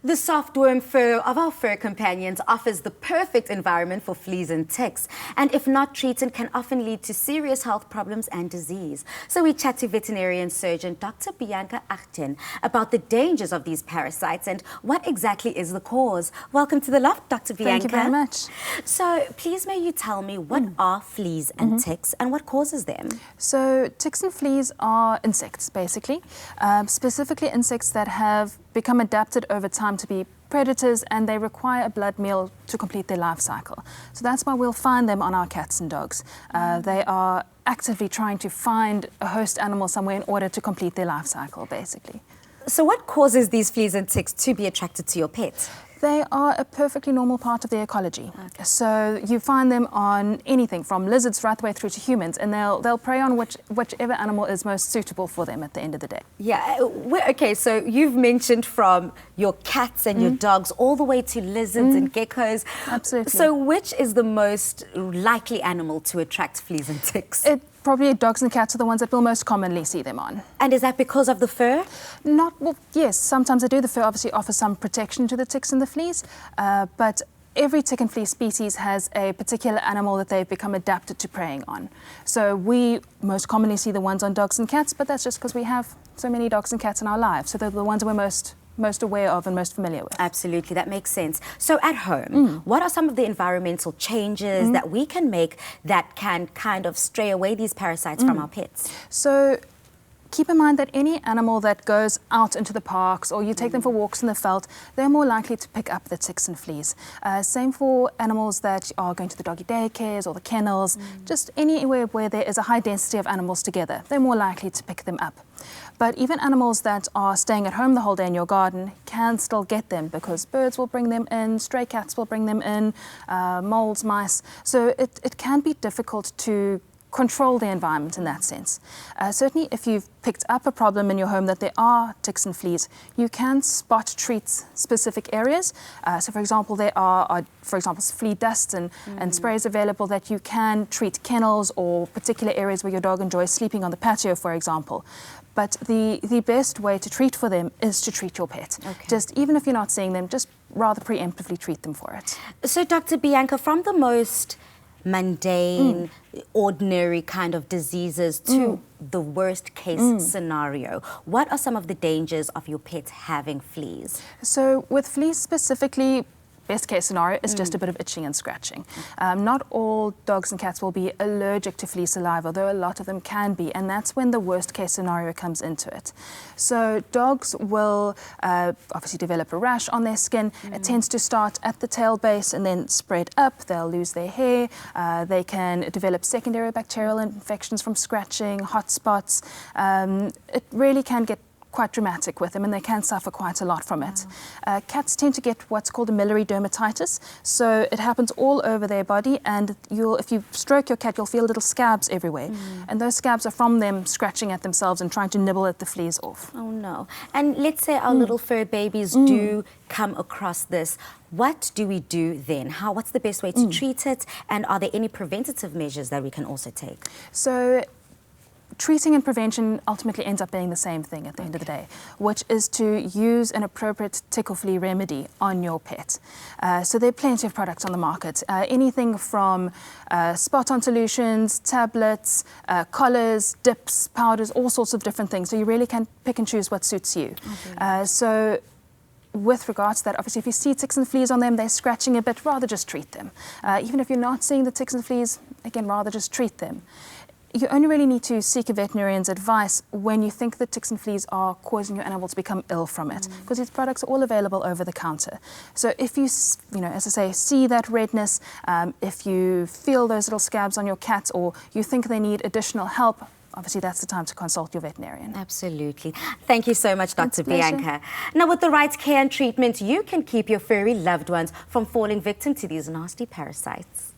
The softworm fur of our fur companions offers the perfect environment for fleas and ticks, and if not treated, can often lead to serious health problems and disease. So we chat to veterinarian surgeon Dr. Bianca Achten about the dangers of these parasites and what exactly is the cause. Welcome to the loft, Dr. Bianca. Thank you very much. So please may you tell me what are fleas and ticks and what causes them? So ticks and fleas are insects, basically, specifically insects that have become adapted over time to be predators, and they require a blood meal to complete their life cycle. So that's why we'll find them on our cats and dogs. They are actively trying to find a host animal somewhere in order to complete their life cycle, basically. So what causes these fleas and ticks to be attracted to your pet? They are a perfectly normal part of their ecology. Okay. So you find them on anything from lizards right the way through to humans, and they'll prey on whichever animal is most suitable for them at the end of the day. Yeah, okay, so you've mentioned from your cats and your dogs all the way to lizards and geckos. Absolutely. So which is the most likely animal to attract fleas and ticks? Probably dogs and cats are the ones that we'll most commonly see them on. And is that because of the fur? Well, yes, sometimes they do. The fur obviously offers some protection to the ticks and the fleas, but every tick and flea species has a particular animal that they've become adapted to preying on. So we most commonly see the ones on dogs and cats, but that's just because we have so many dogs and cats in our lives. So they're the ones we're most aware of and most familiar with. Absolutely, that makes sense. So at home, what are some of the environmental changes that we can make that can kind of stray away these parasites from our pets? So keep in mind that any animal that goes out into the parks or you take them for walks in the veld, they're more likely to pick up the ticks and fleas. Same for animals that are going to the doggy daycares or the kennels, just anywhere where there is a high density of animals together, they're more likely to pick them up. But even animals that are staying at home the whole day in your garden can still get them because birds will bring them in, stray cats will bring them in, moles, mice. So it can be difficult to control the environment in that sense. Certainly if you've picked up a problem in your home that there are ticks and fleas, you can spot treat specific areas. So for example, there are flea dust and sprays available that you can treat kennels or particular areas where your dog enjoys sleeping on the patio, for example. But the best way to treat for them is to treat your pet. Okay. Just even if you're not seeing them, just rather preemptively treat them for it. So Dr. Bianca, from the most mundane, ordinary kind of diseases to the worst case scenario, what are some of the dangers of your pet having fleas? So with fleas specifically, best case scenario is just a bit of itching and scratching. Not all dogs and cats will be allergic to flea saliva, though a lot of them can be, and that's when the worst case scenario comes into it. So dogs will obviously develop a rash on their skin. It tends to start at the tail base and then spread up. They'll lose their hair. They can develop secondary bacterial infections from scratching, hot spots. It really can get quite dramatic with them, and they can suffer quite a lot from it. Cats tend to get what's called a miliary dermatitis, so it happens all over their body, and if you stroke your cat, you'll feel little scabs everywhere, and those scabs are from them scratching at themselves and trying to nibble at the fleas off. Oh no. And let's say our little fur babies do come across this. What do we do then? What's the best way to treat it, and are there any preventative measures that we can also take? So treating and prevention ultimately ends up being the same thing at the end of the day, which is to use an appropriate tick or flea remedy on your pet. So there are plenty of products on the market, anything from spot-on solutions, tablets, collars, dips, powders, all sorts of different things. So you really can pick and choose what suits you. So with regards to that, obviously if you see ticks and fleas on them, they're scratching a bit, rather just treat them. Even if you're not seeing the ticks and fleas, again, rather just treat them. You only really need to seek a veterinarian's advice when you think that ticks and fleas are causing your animal to become ill from it, because these products are all available over the counter. So if you, as I say, see that redness, if you feel those little scabs on your cat, or you think they need additional help, obviously that's the time to consult your veterinarian. Absolutely. Thank you so much, Dr. Bianca. Now, with the right care and treatment, you can keep your furry loved ones from falling victim to these nasty parasites.